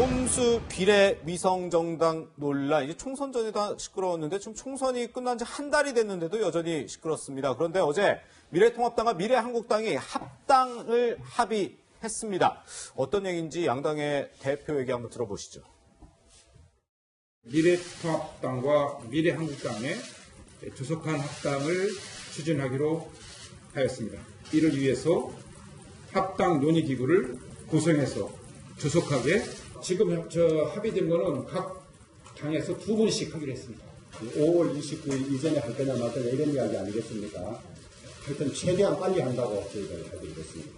꼼수 비례 위성정당 논란, 이제 총선 전에도 시끄러웠는데 지금 총선이 끝난 지 한 달이 됐는데도 여전히 시끄럽습니다. 그런데 어제 미래통합당과 미래한국당이 합당을 합의했습니다. 어떤 얘기인지 양당의 대표 얘기 한번 들어보시죠. 미래통합당과 미래한국당의 조속한 합당을 추진하기로 하였습니다. 이를 위해서 합당 논의기구를 구성해서 조속하게 지금 합의된 거는 각 당에서 2분씩 하기로 했습니다. 5월 29일 이전에 할 거냐 말 거냐 이런 이야기 아니겠습니까? 하여튼 최대한 빨리 한다고 저희가 하기로 했습니다.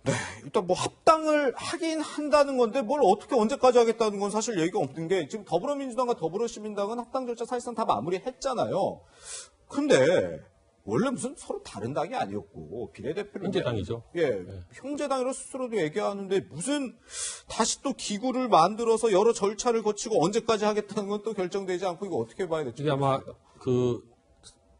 네, 일단 뭐 합당을 하긴 한다는 건데 뭘 어떻게 언제까지 하겠다는 건 사실 얘기가 없는 게 지금 더불어민주당과 더불어시민당은 합당 절차 사실상 다 마무리했잖아요. 근데 원래 무슨 서로 다른 당이 아니었고 비례대표를 형제당이죠. 형제당이라 스스로도 얘기하는데 무슨 다시 또 기구를 만들어서 여러 절차를 거치고 언제까지 하겠다는 건 또 결정되지 않고 이거 어떻게 봐야 될지. 이게 아마 그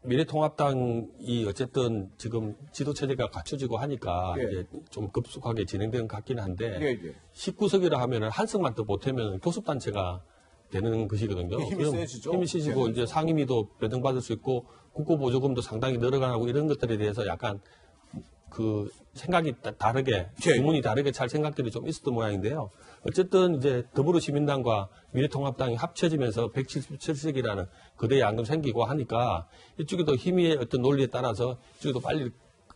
미래통합당이 어쨌든 지금 지도 체제가 갖춰지고 하니까 이제 좀 급속하게 진행되는 것 같기는 한데 19석이라 하면은 한 석만 더 보태면 교섭단체가 되는 것이거든요. 힘이 세지죠. 힘이 세지고 이제 상임위도 배정받을 수 있고 국고보조금도 상당히 늘어가고 이런 것들에 대해서 약간 그 생각이 다르게 주문이 다르게 잘 생각들이 좀 있었던 모양인데요. 어쨌든 이제 더불어시민당과 미래통합당이 합쳐지면서 177석이라는 거대 양금 생기고 하니까 이쪽에도 힘의 어떤 논리에 따라서 이쪽에도 빨리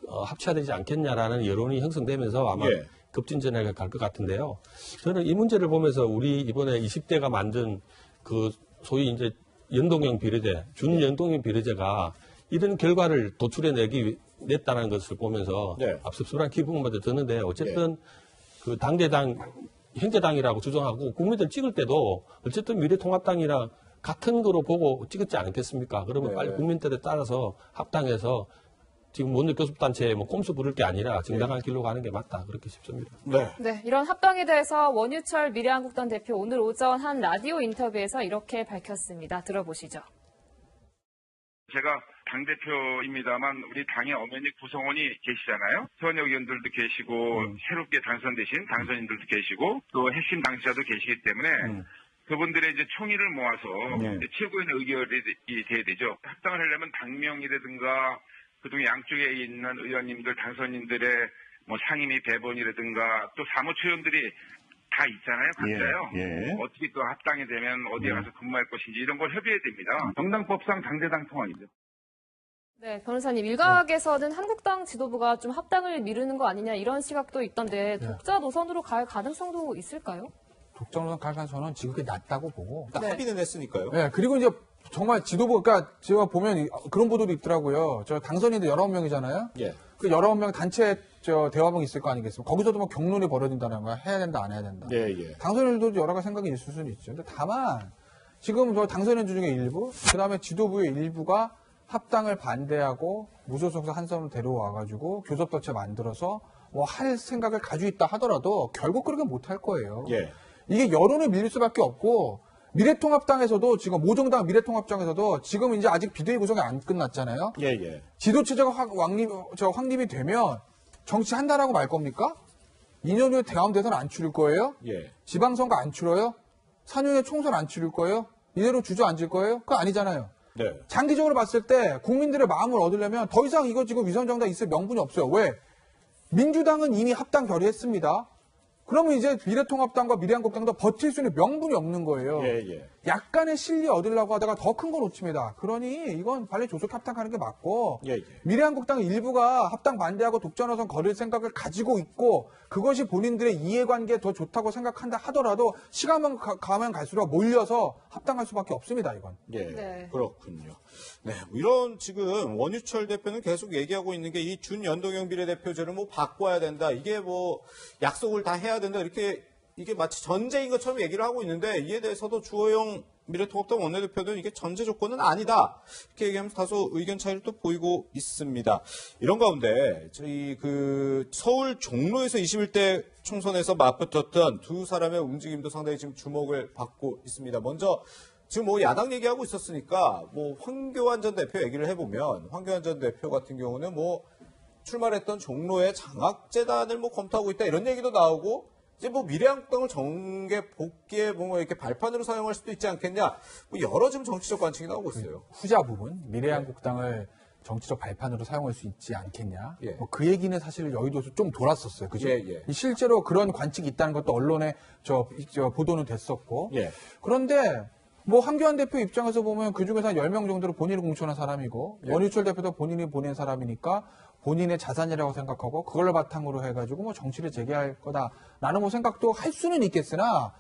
합쳐야 되지 않겠냐라는 여론이 형성되면서 아마 급진전에 갈 것 같은데요. 저는 이 문제를 보면서 우리 이번에 20대가 만든 그 소위 이제 연동형 비례제, 준연동형 비례제가 이런 결과를 냈다는 것을 보면서 씁쓸한 기분마저 드는데 어쨌든 그 당대당, 형제당이라고 주장하고 국민들 찍을 때도 어쨌든 미래통합당이랑 같은 거로 보고 찍었지 않겠습니까? 그러면 빨리 국민들에 따라서 합당해서 지금 오늘 교섭단체에 뭐 꼼수 부를 게 아니라 정당한 길로 가는 게 맞다. 그렇게 싶습니다. 네, 이런 합당에 대해서 원유철 미래한국당 대표 오늘 오전 한 라디오 인터뷰에서 이렇게 밝혔습니다. 들어보시죠. 제가 당대표입니다만 우리 당의 엄연히 구성원이 계시잖아요. 현역 의원들도 계시고 새롭게 당선되신 당선인들도 계시고 또 핵심 당사자도 계시기 때문에 그분들의 이제 총의를 모아서 최고의 의결이 돼야 되죠. 합당을 하려면 당명이라든가 그동안 양쪽에 있는 의원님들, 당선인들의 뭐 상임위 배분이라든가 또 사무처위원들이 다 있잖아요. 각자요. 어떻게 또 합당이 되면 어디에 가서 근무할 것인지 이런 걸 협의해야 됩니다. 정당법상 당대당 통합이죠. 네, 변호사님. 일각에서는 한국당 지도부가 좀 합당을 미루는 거 아니냐 이런 시각도 있던데 독자 노선으로 갈 가능성도 있을까요? 독자 노선 갈 가능성은 지극히 낮다고 보고. 합의는 했으니까요. 네, 그리고 이제 정말 지도부, 그러니까 제가 보면 그런 보도도 있더라고요. 저 당선인들 19명이잖아요. 그 19명 단체 대화방이 있을 거 아니겠습니까? 거기서도 뭐 경론이 벌어진다는 거야. 해야 된다, 안 해야 된다. 당선인들도 여러 가지 생각이 있을 수는 있죠. 근데 다만 지금 저 당선인 중에 일부, 그 다음에 지도부의 일부가 합당을 반대하고 무소속사 한 사람을 데려와가지고 교섭단체 만들어서 뭐 할 생각을 가지고 있다 하더라도 결국 그렇게 못할 거예요. 이게 여론을 밀릴 수밖에 없고 미래통합당에서도 지금 모정당 미래통합당에서도 지금 이제 아직 비대위 구성이 안 끝났잖아요. 지도체제가 확립이 되면 정치한다라고 말 겁니까? 2년 후에 대한대선 안 치를 거예요? 지방선거 안 치러요? 4년 후에 총선 안 치를 거예요? 이대로 주저앉을 거예요? 그거 아니잖아요. 장기적으로 봤을 때 국민들의 마음을 얻으려면 더 이상 이거 지금 위성정당 있을 명분이 없어요. 왜? 민주당은 이미 합당 결의했습니다. 그러면 이제 미래통합당과 미래한국당도 버틸 수 있는 명분이 없는 거예요. 약간의 실리 얻으려고 하다가 더 큰 거 놓칩니다. 그러니 이건 빨리 조속 합당하는 게 맞고 미래한국당 일부가 합당 반대하고 독자 노선 걸을 생각을 가지고 있고 그것이 본인들의 이해관계에 더 좋다고 생각한다 하더라도 시간만 가면 갈수록 몰려서 합당할 수밖에 없습니다. 이건. 그렇군요. 네, 이런 지금 원유철 대표는 계속 얘기하고 있는 게 이 준연동형 비례대표제를 뭐 바꿔야 된다. 이게 뭐 약속을 다 해야 된다. 이렇게 이게 마치 전제인 것처럼 얘기를 하고 있는데 이에 대해서도 주호영 미래통합당 원내대표는 이게 전제 조건은 아니다. 이렇게 얘기하면서 다소 의견 차이를 또 보이고 있습니다. 이런 가운데 저희 그 서울 종로에서 21대 총선에서 맞붙었던 두 사람의 움직임도 상당히 지금 주목을 받고 있습니다. 먼저 지금 뭐 야당 얘기하고 있었으니까 뭐 황교안 전 대표 얘기를 해보면 황교안 전 대표 같은 경우는 뭐 출마했던 종로의 장학재단을 뭐 검토하고 있다 이런 얘기도 나오고 이제 뭐 미래한국당을 정계 복귀에 뭐 이렇게 발판으로 사용할 수도 있지 않겠냐. 뭐 여러 지금 정치적 관측이 나오고 있어요. 후자 부분, 미래한국당을 정치적 발판으로 사용할 수 있지 않겠냐. 예. 뭐 그 얘기는 사실 여의도에서 좀 돌았었어요. 그죠? 예, 예. 실제로 그런 관측이 있다는 것도 언론에 저 보도는 됐었고. 예. 그런데 뭐 한교안 대표 입장에서 보면 그중에서 한 10명 정도를 본인이 공천한 사람이고 예. 원유철 대표도 본인이 보낸 사람이니까 본인의 자산이라고 생각하고 그걸 바탕으로 해가지고 뭐 정치를 재개할 거다라는 뭐 생각도 할 수는 있겠으나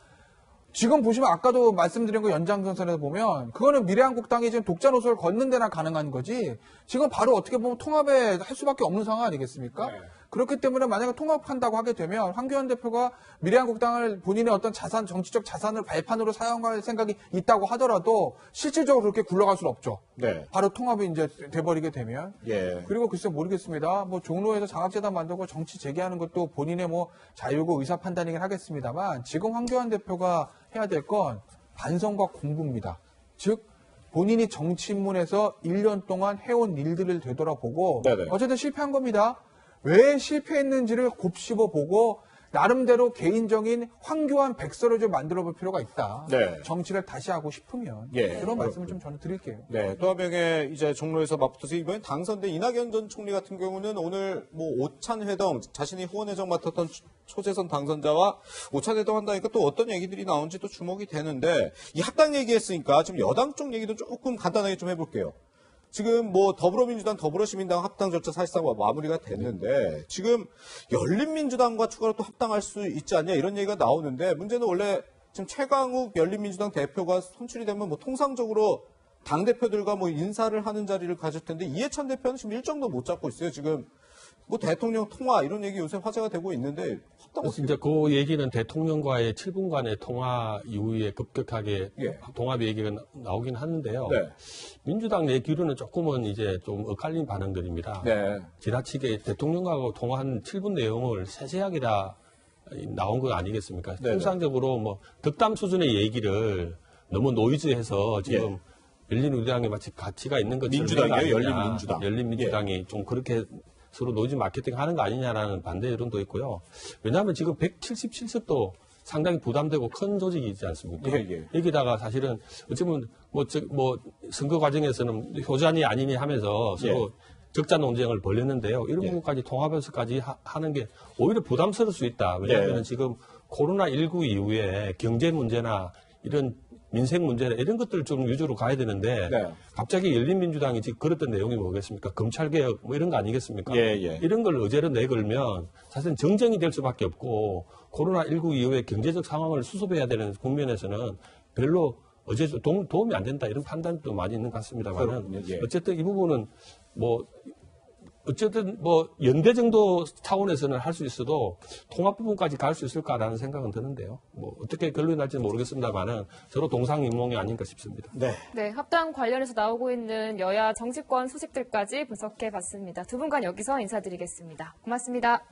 지금 보시면 아까도 말씀드린 거 연장선에서 보면 그거는 미래한국당이 지금 독자 노선을 걷는 데나 가능한 거지 지금 바로 어떻게 보면 통합에 할 수밖에 없는 상황 아니겠습니까? 네. 그렇기 때문에 만약에 통합한다고 하게 되면 황교안 대표가 미래한국당을 본인의 어떤 자산, 정치적 자산을 발판으로 사용할 생각이 있다고 하더라도 실질적으로 그렇게 굴러갈 수는 없죠. 네. 바로 통합이 이제 돼버리게 되면. 예. 그리고 글쎄 모르겠습니다. 뭐 종로에서 장학재단 만들고 정치 재개하는 것도 본인의 뭐 자유고 의사 판단이긴 하겠습니다만 지금 황교안 대표가 해야 될 건 반성과 공부입니다. 즉 본인이 정치 입문에서 1년 동안 해온 일들을 되돌아보고 네네. 어쨌든 실패한 겁니다. 왜 실패했는지를 곱씹어보고 나름대로 개인적인 황교안 백서를 좀 만들어볼 필요가 있다. 네. 정치를 다시 하고 싶으면 예. 그런 말씀을 좀 저는 드릴게요. 네, 또 한 명의 이제 종로에서 맞붙어서 이번에 당선된 이낙연 전 총리 같은 경우는 오늘 뭐 오찬회동 자신이 후원회장 맡았던 초재선 당선자와 오찬회동 한다니까 또 어떤 얘기들이 나오는지 또 주목이 되는데 이 합당 얘기했으니까 지금 여당 쪽 얘기도 조금 간단하게 좀 해볼게요. 지금 뭐 더불어민주당, 더불어시민당 합당 절차 사실상 마무리가 됐는데 지금 열린민주당과 추가로 또 합당할 수 있지 않냐 이런 얘기가 나오는데 문제는 원래 지금 최강욱 열린민주당 대표가 선출이 되면 뭐 통상적으로 당 대표들과 뭐 인사를 하는 자리를 가질 텐데 이해찬 대표는 지금 일정도 못 잡고 있어요. 지금 뭐 대통령 통화 이런 얘기 요새 화제가 되고 있는데 합당 그래서 이제 그 얘기는 대통령과의 7분간의 통화 이후에 급격하게 예. 통합 얘기가 나오긴 하는데요. 네. 민주당 내기로는 조금은 이제 좀 엇갈린 반응들입니다. 네. 지나치게 대통령하고 통화한 7분 내용을 세세하게 다 나온 거 아니겠습니까? 네네. 통상적으로 뭐 덕담 수준의 얘기를 너무 노이즈해서 지금 열린우리당에 마치 가치가 있는 것처럼 민주당이에요? 생각 아니냐. 열린민주당. 열린민주당이 좀 그렇게 서로 노이즈 마케팅 하는 거 아니냐라는 반대 여론도 있고요. 왜냐하면 지금 177석도 상당히 부담되고 큰 조직이지 않습니까? 예, 예. 여기다가 사실은 어쩌면 뭐 선거 과정에서는 효자니 아니니 하면서 서로 적자 논쟁을 벌였는데요. 이런 부분까지 통합해서까지 하는 게 오히려 부담스러울 수 있다. 왜냐하면 지금 코로나19 이후에 경제 문제나 이런 민생 문제나 이런 것들을 좀 위주로 가야 되는데 네. 갑자기 열린민주당이 지금 그랬던 내용이 뭐겠습니까? 검찰개혁 뭐 이런 거 아니겠습니까? 예, 예. 이런 걸 의제로 내걸면 사실은 정쟁이 될 수밖에 없고 코로나19 이후에 경제적 상황을 수습해야 되는 국면에서는 별로 도움이 안 된다 이런 판단도 많이 있는 것 같습니다만은 그렇군요. 예. 어쨌든 이 부분은 뭐 어쨌든 뭐 연대 정도 차원에서는 할 수 있어도 통합 부분까지 갈 수 있을까라는 생각은 드는데요. 뭐 어떻게 결론이 날지는 모르겠습니다만은 서로 동상이몽이 아닌가 싶습니다. 네. 네, 합당 관련해서 나오고 있는 여야 정치권 소식들까지 분석해 봤습니다. 두 분간 여기서 인사드리겠습니다. 고맙습니다.